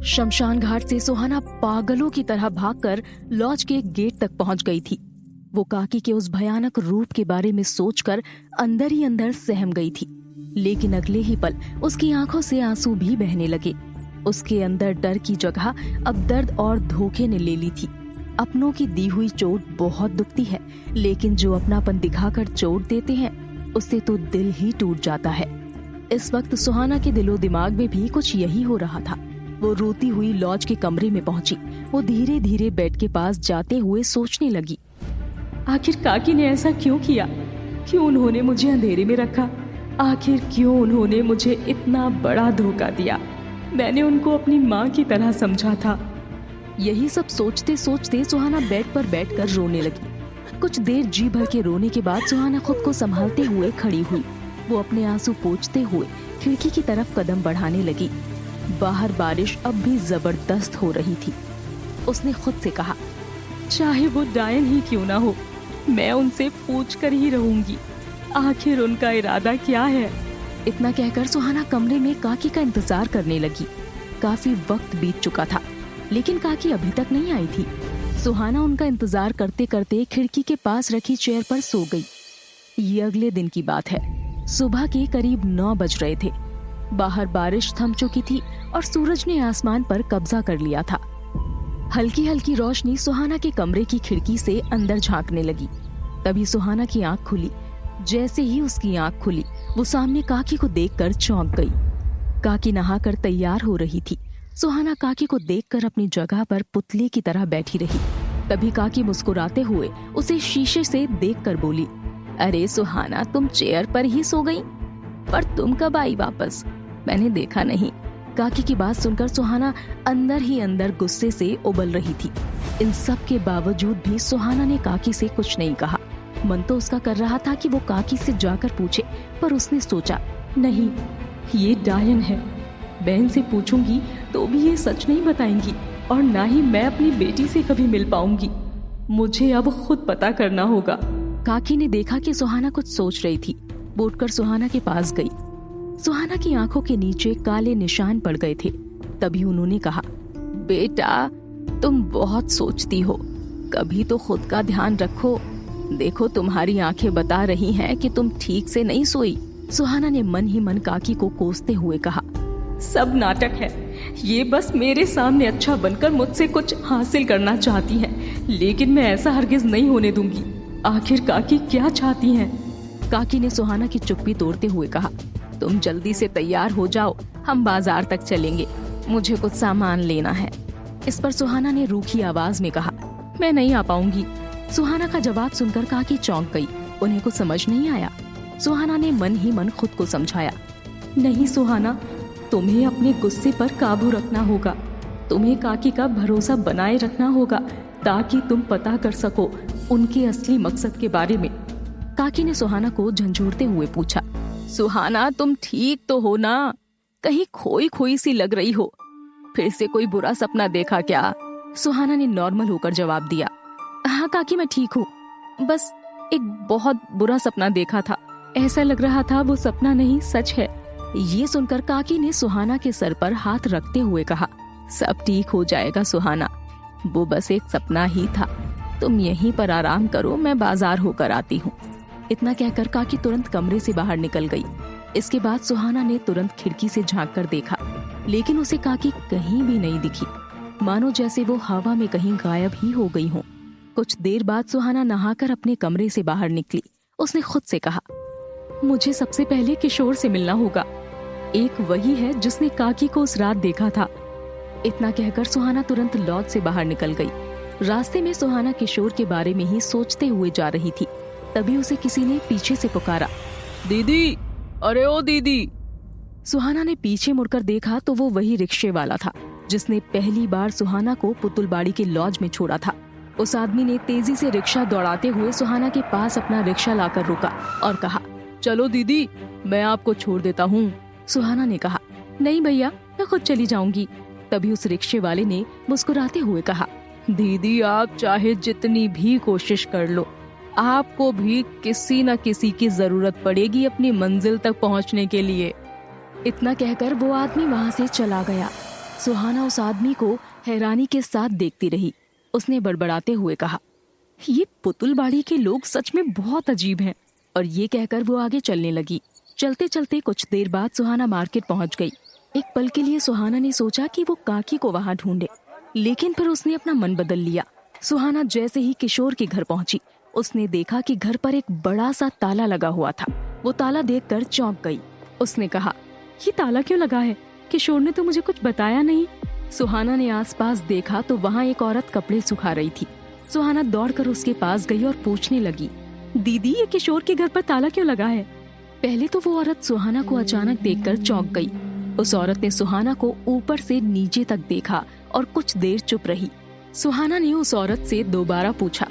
शमशान घाट से सुहाना पागलों की तरह भागकर लॉज के गेट तक पहुंच गई थी। वो काकी के उस भयानक रूप के बारे में सोचकर अंदर ही अंदर सहम गई थी, लेकिन अगले ही पल उसकी आंखों से आंसू भी बहने लगे। उसके अंदर डर की जगह अब दर्द और धोखे ने ले ली थी। अपनों की दी हुई चोट बहुत दुखती है, लेकिन जो अपनापन दिखाकर चोट देते हैं उससे तो दिल ही टूट जाता है। इस वक्त सुहाना के दिलो दिमाग में भी कुछ यही हो रहा था। वो रोती हुई लॉज के कमरे में पहुंची। वो धीरे धीरे बेड के पास जाते हुए सोचने लगी, आखिर काकी ने ऐसा क्यों किया? क्यों उन्होंने मुझे अंधेरे में रखा? आखिर क्यों उन्होंने मुझे इतना बड़ा धोखा दिया? मैंने उनको अपनी माँ की तरह समझा था। यही सब सोचते सोचते सुहाना बेड पर बैठकर रोने लगी। कुछ देर जी भर के रोने के बाद सुहाना खुद को संभालते हुए खड़ी हुई। वो अपने आंसू पोंछते हुए खिड़की की तरफ कदम बढ़ाने लगी। बाहर बारिश अब भी जबरदस्त हो रही थी। उसने खुद से कहा, चाहे वो डायन ही क्यों ना हो, मैं उनसे पूछ कर ही रहूंगी, आखिर उनका इरादा क्या है। इतना कहकर सुहाना कमरे में काकी का इंतजार करने लगी। काफी वक्त बीत चुका था, लेकिन काकी अभी तक नहीं आई थी। सुहाना उनका इंतजार करते करते खिड़की के पास रखी चेयर पर सो गई। ये अगले दिन की बात है। सुबह के करीब 9 बज रहे थे। बाहर बारिश थम चुकी थी और सूरज ने आसमान पर कब्जा कर लिया था। हल्की हल्की रोशनी सुहाना के कमरे की खिड़की से अंदर झांकने लगी। तभी सुहाना की आंख खुली। जैसे ही उसकी आंख खुली, वो सामने काकी को देखकर चौंक गई। काकी नहाकर तैयार हो रही थी। सुहाना काकी को देखकर अपनी जगह पर पुतले की तरह बैठी रही। तभी काकी मुस्कुराते हुए उसे शीशे से देखकर बोली, अरे सुहाना, तुम चेयर पर ही सो गई? पर तुम कब आई वापस? मैंने देखा नहीं। काकी की बात सुनकर सुहाना अंदर ही अंदर गुस्से से उबल रही थी। इन सब के बावजूद भी सुहाना ने काकी से कुछ नहीं कहा। मन तो उसका कर रहा था कि वो काकी से जाकर पूछे, पर उसने सोचा, नहीं, ये डायन है। बहन से पूछूंगी तो भी ये सच नहीं बताएंगी, और ना ही मैं अपनी बेटी से कभी मिल पाऊंगी। मुझे अब खुद पता करना होगा। काकी ने देखा कि सुहाना कुछ सोच रही थी। वो उठकर सुहाना के पास गई। सुहाना की आंखों के नीचे काले निशान पड़ गए थे। तभी उन्होंने कहा, बेटा, तुम बहुत सोचती हो, कभी तो खुद का ध्यान रखो। देखो, तुम्हारी आंखें बता रही हैं कि तुम ठीक से नहीं सोई। सुहाना ने मन ही मन काकी को कोसते हुए कहा, सब नाटक है। ये बस मेरे सामने अच्छा बनकर मुझसे कुछ हासिल करना चाहती हैं, लेकिन मैं ऐसा हरगिज नहीं होने दूंगी। आखिर काकी क्या चाहती हैं? काकी ने सुहाना की चुप्पी तोड़ते हुए कहा, तुम जल्दी से तैयार हो जाओ, हम बाजार तक चलेंगे, मुझे कुछ सामान लेना है। इस पर सुहाना ने रूखी आवाज में कहा, मैं नहीं आ पाऊंगी। सुहाना का जवाब सुनकर काकी चौंक गई। उन्हें कुछ समझ नहीं आया। सुहाना ने मन ही मन खुद को समझाया, नहीं सुहाना, तुम्हें अपने गुस्से पर काबू रखना होगा। तुम्हें काकी का भरोसा बनाए रखना होगा, ताकि तुम पता कर सको उनके असली मकसद के बारे में। काकी ने सुहाना को झंझोड़ते हुए पूछा, सुहाना, तुम ठीक तो हो ना? कहीं खोई खोई सी लग रही हो। फिर से कोई बुरा सपना देखा क्या? सुहाना ने नॉर्मल होकर जवाब दिया, हाँ काकी, मैं ठीक हूँ। बस एक बहुत बुरा सपना देखा था। ऐसा लग रहा था वो सपना नहीं, सच है। ये सुनकर काकी ने सुहाना के सर पर हाथ रखते हुए कहा, सब ठीक हो जाएगा सुहाना, वो बस एक सपना ही था। तुम यहीं पर आराम करो, मैं बाजार होकर आती हूँ। इतना कहकर काकी तुरंत कमरे से बाहर निकल गई। इसके बाद सुहाना ने तुरंत खिड़की से झांक कर देखा, लेकिन उसे काकी कहीं भी नहीं दिखी, मानो जैसे वो हवा में कहीं गायब ही हो गई हो। कुछ देर बाद सुहाना नहाकर अपने कमरे से बाहर निकली। उसने खुद से कहा, मुझे सबसे पहले किशोर से मिलना होगा। एक वही है जिसने काकी को उस रात देखा था। इतना कहकर सुहाना तुरंत लॉज से बाहर निकल गई। रास्ते में सुहाना किशोर के बारे में ही सोचते हुए जा रही थी। तभी उसे किसी ने पीछे से पुकारा, दीदी, अरे ओ दीदी। सुहाना ने पीछे मुड़कर देखा तो वो वही रिक्शे वाला था जिसने पहली बार सुहाना को पुतुलबाड़ी के लॉज में छोड़ा था। उस आदमी ने तेजी से रिक्शा दौड़ाते हुए सुहाना के पास अपना रिक्शा लाकर रुका और कहा, चलो दीदी, मैं आपको छोड़ देता हूँ। सुहाना ने कहा, नहीं भैया, मैं खुद चली जाऊंगी। तभी उस रिक्शे वाले ने मुस्कुराते हुए कहा, दीदी, आप चाहे जितनी भी कोशिश कर लो, आपको भी किसी न किसी की जरूरत पड़ेगी अपनी मंजिल तक पहुंचने के लिए। इतना कहकर वो आदमी वहां से चला गया। सुहाना उस आदमी को हैरानी के साथ देखती रही। उसने बड़बड़ाते हुए कहा, ये पुतुलबाड़ी के लोग सच में बहुत अजीब हैं। और ये कहकर वो आगे चलने लगी। चलते चलते कुछ देर बाद सुहाना मार्केट पहुंच गई। एक पल के लिए सुहाना ने सोचा कि वो काकी को वहां ढूंढे, लेकिन फिर उसने अपना मन बदल लिया। सुहाना जैसे ही किशोर के घर पहुंची, उसने देखा कि घर पर एक बड़ा सा ताला लगा हुआ था। वो ताला देखकर चौंक गई। उसने कहा, ये ताला क्यों लगा है? किशोर ने तो मुझे कुछ बताया नहीं। सुहाना ने आसपास देखा तो वहाँ एक औरत कपड़े सुखा रही थी। सुहाना दौड़कर उसके पास गई और पूछने लगी, दीदी ये किशोर के घर पर ताला क्यों लगा है? पहले तो वो औरत सुहाना को अचानक देखकर चौंक गई। उस औरत ने सुहाना को ऊपर से नीचे तक देखा और कुछ देर चुप रही। सुहाना ने उस औरत से दोबारा पूछा,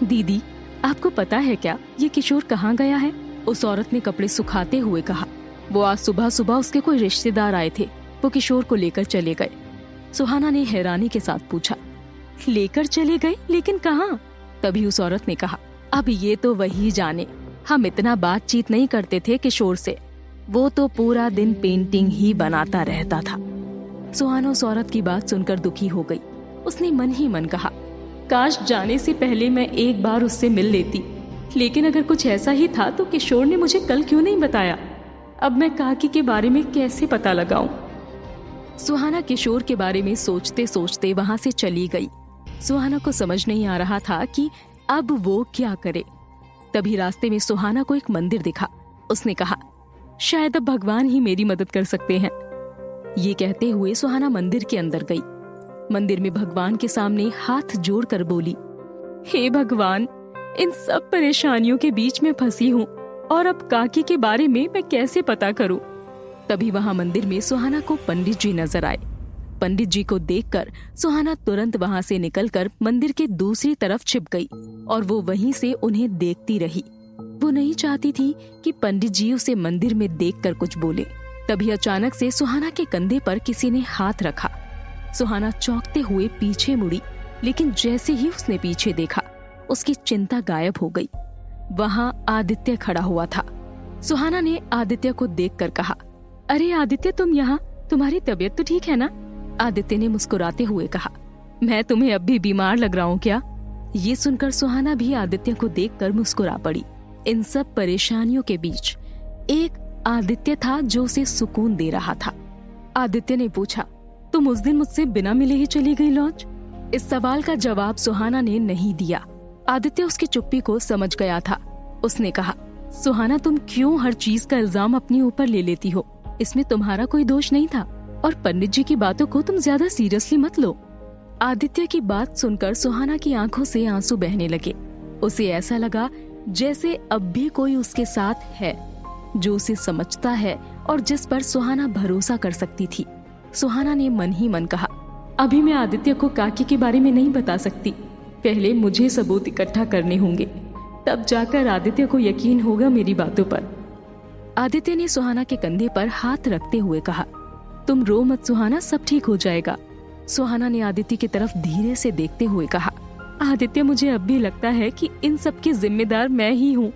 दीदी आपको पता है क्या ये किशोर कहाँ गया है? उस औरत ने कपड़े सुखाते हुए कहा, वो आज सुबह सुबह उसके कोई रिश्तेदार आए थे, वो किशोर को लेकर चले गए। सुहाना ने हैरानी के साथ पूछा, लेकर चले गए? लेकिन कहाँ? तभी उस औरत ने कहा, अब ये तो वही जाने, हम इतना बातचीत नहीं करते थे किशोर से, वो तो पूरा दिन पेंटिंग ही बनाता रहता था। सुहाना उस औरत की बात सुनकर दुखी हो गई। उसने मन ही मन कहा, काश जाने से पहले मैं एक बार उससे मिल लेती, लेकिन अगर कुछ ऐसा ही था तो किशोर ने मुझे कल क्यों नहीं बताया? अब मैं काकी के बारे में कैसे पता लगाऊं? सुहाना किशोर के बारे में सोचते सोचते वहां से चली गई। सुहाना को समझ नहीं आ रहा था कि अब वो क्या करे। तभी रास्ते में सुहाना को एक मंदिर दिखा। उसने कहा, शायद अब भगवान ही मेरी मदद कर सकते हैं। ये कहते हुए सुहाना मंदिर के अंदर गई। मंदिर में भगवान के सामने हाथ जोड़कर बोली, हे भगवान, इन सब परेशानियों के बीच में फंसी हूँ और अब काकी के बारे में मैं कैसे पता करूं? तभी वहां मंदिर में सुहाना को पंडित जी नजर आए। पंडित जी को देखकर सुहाना तुरंत वहां से निकलकर मंदिर के दूसरी तरफ छिप गई और वो वहीं से उन्हें देखती रही। वो नहीं चाहती थी कि पंडित जी उसे मंदिर में देखकर कुछ बोले। तभी अचानक से सुहाना के कंधे पर किसी ने हाथ रखा। सुहाना चौंकते हुए पीछे मुड़ी, लेकिन जैसे ही उसने पीछे देखा, उसकी चिंता गायब हो गई। वहां आदित्य खड़ा हुआ था। सुहाना ने आदित्य को देखकर कहा, अरे आदित्य, तुम यहाँ? तुम्हारी तबीयत तो ठीक है ना? आदित्य ने मुस्कुराते हुए कहा, मैं तुम्हें अब भी बीमार लग रहा हूँ क्या? ये सुनकर सुहाना भी आदित्य को देखकर मुस्कुरा पड़ी। इन सब परेशानियों के बीच एक आदित्य था जो उसे सुकून दे रहा था। आदित्य ने पूछा, तुम उस दिन मुझसे बिना मिले ही चली गई लॉन्च? इस सवाल का जवाब सुहाना ने नहीं दिया। आदित्य उसकी चुप्पी को समझ गया था। उसने कहा, सुहाना, तुम क्यों हर चीज का इल्जाम अपने ऊपर ले लेती हो? इसमें तुम्हारा कोई दोष नहीं था और पंडित जी की बातों को तुम ज्यादा सीरियसली मत लो। आदित्य की बात सुनकर सुहाना की आंखों से आंसू बहने लगे। उसे ऐसा लगा जैसे अब भी कोई उसके साथ है, जो उसे समझता है और जिस पर सुहाना भरोसा कर सकती थी। सुहाना ने मन ही मन कहा, अभी मैं आदित्य को काकी के बारे में नहीं बता सकती, पहले मुझे सबूत इकट्ठा करने होंगे, तब जाकर आदित्य को यकीन होगा मेरी बातों पर। आदित्य ने सुहाना के कंधे पर हाथ रखते हुए कहा, तुम रो मत सुहाना, सब ठीक हो जाएगा। सुहाना ने आदित्य की तरफ धीरे से देखते हुए कहा, आदित्य, मुझे अब भी लगता है कि इन सब की जिम्मेदार मैं ही हूँ।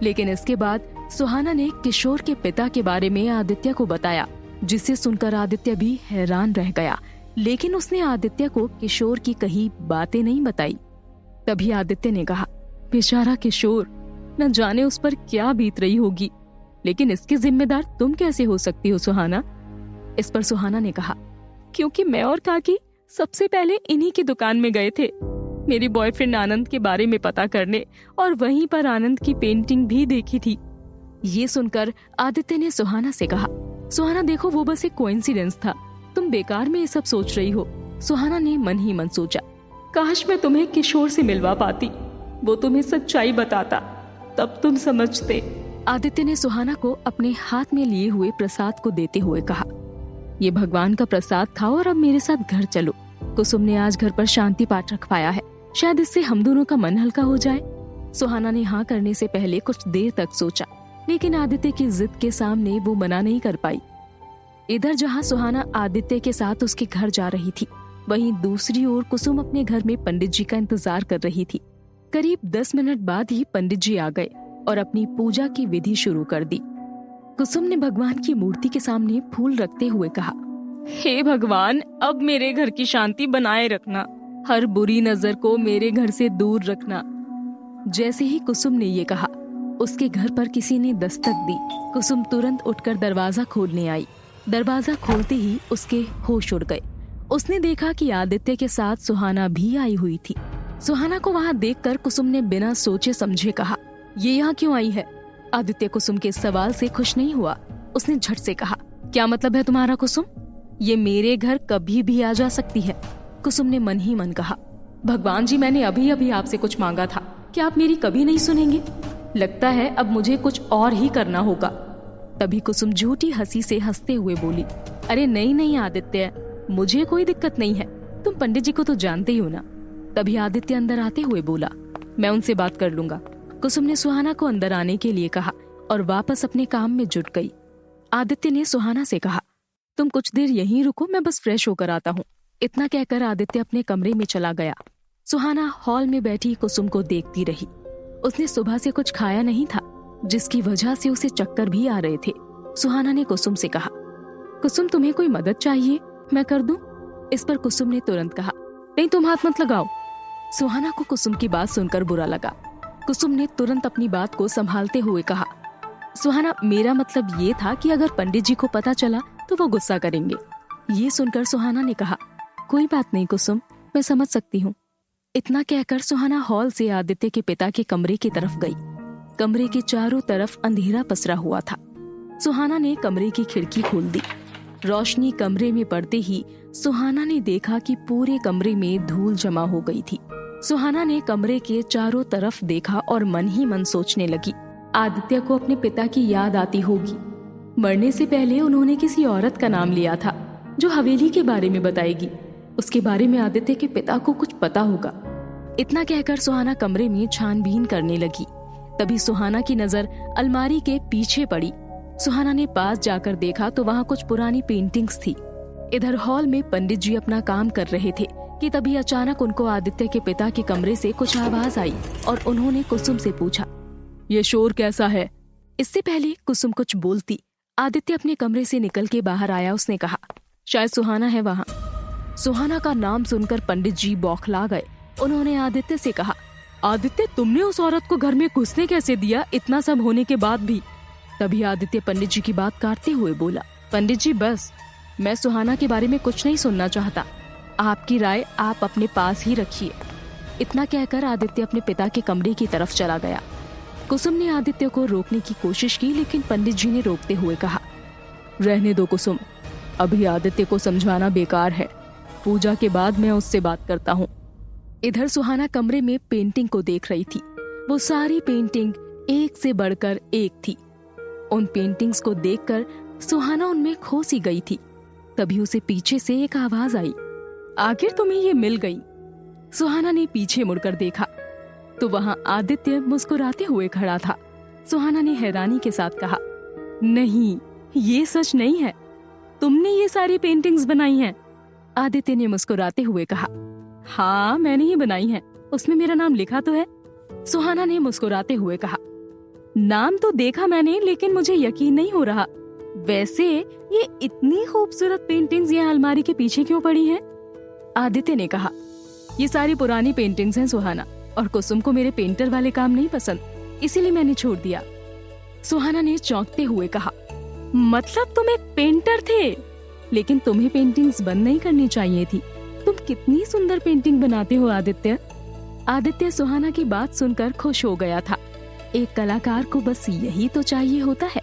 लेकिन इसके बाद सुहाना ने किशोर के पिता के बारे में आदित्य को बताया, जिसे सुनकर आदित्य भी हैरान रह गया। लेकिन उसने आदित्य को किशोर की कही बातें नहीं बताई। तभी आदित्य ने कहा, बेचारा किशोर, न जाने उस पर क्या बीत रही होगी, लेकिन इसकी जिम्मेदार तुम कैसे हो सकती हो सुहाना? इस पर सुहाना ने कहा, क्योंकि मैं और काकी सबसे पहले इन्हीं की दुकान में गए थे, मेरे बॉयफ्रेंड आनंद के बारे में पता करने, और वहीं पर आनंद की पेंटिंग भी देखी थी। ये सुनकर आदित्य ने सुहाना से कहा, सुहाना देखो, वो बस एक कोइंसिडेंस था, तुम बेकार में ये सब सोच रही हो। सुहाना ने मन ही मन सोचा, काश मैं तुम्हें किशोर से मिलवा पाती, वो तुम्हें सच्चाई बताता, तब तुम समझते। आदित्य ने सुहाना को अपने हाथ में लिए हुए प्रसाद को देते हुए कहा, ये भगवान का प्रसाद खाओ और अब मेरे साथ घर चलो। कुसुम ने आज घर पर शांति पाठ रखवाया है, शायद इससे हम दोनों का मन हल्का हो जाए। सुहाना ने हाँ करने से पहले कुछ देर तक सोचा, लेकिन आदित्य की जिद के सामने वो मना नहीं कर पाई। इधर जहाँ सुहाना आदित्य के साथ उसके घर जा रही थी, वहीं दूसरी ओर कुसुम अपने घर में पंडित जी का इंतजार कर रही थी। करीब 10 मिनट बाद ही पंडित जी आ गए और अपनी पूजा की विधि शुरू कर दी। कुसुम ने भगवान की मूर्ति के सामने फूल रखते हुए कहा, हे भगवान, अब मेरे घर की शांति बनाए रखना, हर बुरी नजर को मेरे घर से दूर रखना। जैसे ही कुसुम ने ये कहा, उसके घर पर किसी ने दस्तक दी। कुसुम तुरंत उठकर दरवाजा खोलने आई। दरवाजा खोलते ही उसके होश उड़ गए। उसने देखा कि आदित्य के साथ सुहाना भी आई हुई थी। सुहाना को वहां देखकर कुसुम ने बिना सोचे समझे कहा, ये यहाँ क्यों आई है? आदित्य कुसुम के सवाल से खुश नहीं हुआ। उसने झट से कहा, क्या मतलब है तुम्हारा कुसुम? ये मेरे घर कभी भी आ जा सकती है। कुसुम ने मन ही मन कहा, भगवान जी, मैंने अभी अभी आपसे कुछ मांगा था, क्या आप मेरी कभी नहीं सुनेंगे? लगता है अब मुझे कुछ और ही करना होगा। तभी कुसुम झूठी हंसी से हंसते हुए बोली, अरे नहीं नहीं आदित्य, मुझे कोई दिक्कत नहीं है, तुम पंडित जी को तो जानते ही हो ना। तभी आदित्य अंदर आते हुए बोला, मैं उनसे बात कर लूंगा। कुसुम ने सुहाना को अंदर आने के लिए कहा और वापस अपने काम में जुट गई। आदित्य ने सुहाना से कहा, तुम कुछ देर यहीं रुको, मैं बस फ्रेश होकर आता हूँ। इतना कहकर आदित्य अपने कमरे में चला गया। सुहाना हॉल में बैठी कुसुम को देखती रही। उसने सुबह से कुछ खाया नहीं था, जिसकी वजह से उसे चक्कर भी आ रहे थे। सुहाना ने कुसुम से कहा, कुसुम तुम्हें कोई मदद चाहिए, मैं कर दूं? इस पर कुसुम ने तुरंत कहा, नहीं तुम हाथ मत लगाओ। सुहाना को कुसुम की बात सुनकर बुरा लगा। कुसुम ने तुरंत अपनी बात को संभालते हुए कहा, सुहाना, मेरा मतलब ये था कि अगर पंडित जी को पता चला तो वो गुस्सा करेंगे। ये सुनकर सुहाना ने कहा, कोई बात नहीं कुसुम, मैं समझ सकती हूँ। इतना कहकर सुहाना हॉल से आदित्य के पिता के कमरे की तरफ गई। कमरे के चारों तरफ अंधेरा पसरा हुआ था। सुहाना ने कमरे की खिड़की खोल दी। रोशनी कमरे में पड़ते ही सुहाना ने देखा कि पूरे कमरे में धूल जमा हो गई थी। सुहाना ने कमरे के चारों तरफ देखा और मन ही मन सोचने लगी, आदित्य को अपने पिता की याद आती होगी। मरने से पहले उन्होंने किसी औरत का नाम लिया था जो हवेली के बारे में बताएगी। उसके बारे में आदित्य के पिता को कुछ पता होगा। इतना कहकर सुहाना कमरे में छानबीन करने लगी। तभी सुहाना की नजर अलमारी के पीछे पड़ी। सुहाना ने पास जाकर देखा तो वहाँ कुछ पुरानी पेंटिंग्स थी। इधर हॉल में पंडित जी अपना काम कर रहे थे कि तभी अचानक उनको आदित्य के पिता के कमरे से कुछ आवाज आई और उन्होंने कुसुम से पूछा, ये शोर कैसा है? इससे पहले कुसुम कुछ बोलती, आदित्य अपने कमरे से निकल के बाहर आया। उसने कहा, शायद सुहाना है वहाँ। सुहाना का नाम सुनकर पंडित जी बौखला गए। उन्होंने आदित्य से कहा, आदित्य, तुमने उस औरत को घर में घुसने कैसे दिया, इतना सब होने के बाद भी? तभी आदित्य पंडित जी की बात काटते हुए बोला, पंडित जी बस, मैं सुहाना के बारे में कुछ नहीं सुनना चाहता। आपकी राय आप अपने पास ही रखिए। इतना कहकर आदित्य अपने पिता के कमरे की तरफ चला गया। कुसुम ने आदित्य को रोकने की कोशिश की, लेकिन पंडित जी ने रोकते हुए कहा, रहने दो कुसुम, अभी आदित्य को समझाना बेकार है, पूजा के बाद मैं उससे बात करता हूँ। इधर सुहाना कमरे में पेंटिंग को देख रही थी। वो सारी पेंटिंग एक से बढ़कर एक थी। उन पेंटिंग्स को देखकर सुहाना उनमें खो सी गई थी। तभी उसे पीछे से एक आवाज आई, आखिर तुम्हें ये मिल गई। सुहाना ने पीछे मुड़कर देखा तो वहां आदित्य मुस्कुराते हुए खड़ा था। सुहाना ने हैरानी के साथ कहा, नहीं, ये सच नहीं है, तुमने ये सारी पेंटिंग्स बनाई हैं? आदित्य ने मुस्कुराते हुए कहा, हाँ मैंने ही बनाई हैं, उसमें मेरा नाम लिखा तो है। सुहाना ने मुस्कुराते हुए कहा, नाम तो देखा मैंने, लेकिन मुझे यकीन नहीं हो रहा। वैसे ये इतनी खूबसूरत पेंटिंग्स यहाँ अलमारी के पीछे क्यों पड़ी हैं? आदित्य ने कहा, ये सारी पुरानी पेंटिंग्स हैं सुहाना, और कुसुम को मेरे पेंटर वाले काम नहीं पसंद, इसीलिए मैंने छोड़ दिया। सुहाना ने चौंकते हुए कहा, मतलब तुम एक पेंटर थे, लेकिन तुम्हें पेंटिंग्स बंद नहीं करनी चाहिए थी। तुम कितनी सुंदर पेंटिंग बनाते हो आदित्य। आदित्य सुहाना की बात सुनकर खुश हो गया था। एक कलाकार को बस यही तो चाहिए होता है,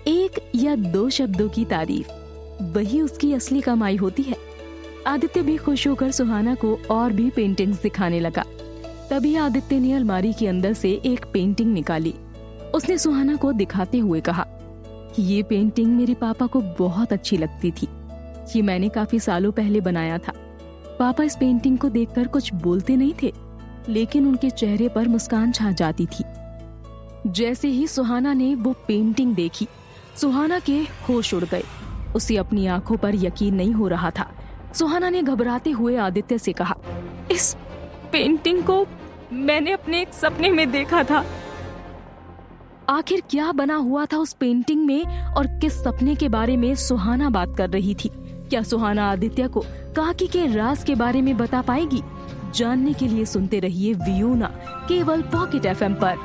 एक या दो शब्दों की तारीफ, वही उसकी असली कमाई होती है। आदित्य भी खुश होकर सुहाना को और भी पेंटिंग्स दिखाने लगा। तभी आदित्य ने अलमारी के अंदर से एक पेंटिंग निकाली। उसने सुहाना को दिखाते हुए कहा, ये पेंटिंग मेरे पापा को बहुत अच्छी लगती थी, ये मैंने काफी सालों पहले बनाया था। पापा इस पेंटिंग को देखकर कुछ बोलते नहीं थे, लेकिन उनके चेहरे पर मुस्कान छा जाती थी। जैसे ही सुहाना ने वो पेंटिंग देखी, सुहाना के होश उड़ गए। उसे अपनी आंखों पर यकीन नहीं हो रहा था। सुहाना ने घबराते हुए आदित्य से कहा, इस पेंटिंग को मैंने अपने एक सपने में देखा था। आखिर क्या बना हुआ था उस पेंटिंग में और किस सपने के बारे में सुहाना बात कर रही थी, क्या सुहाना आदित्य को काकी के राज के बारे में बता पाएगी? जानने के लिए सुनते रहिए वियोना, केवल पॉकेट एफएम पर।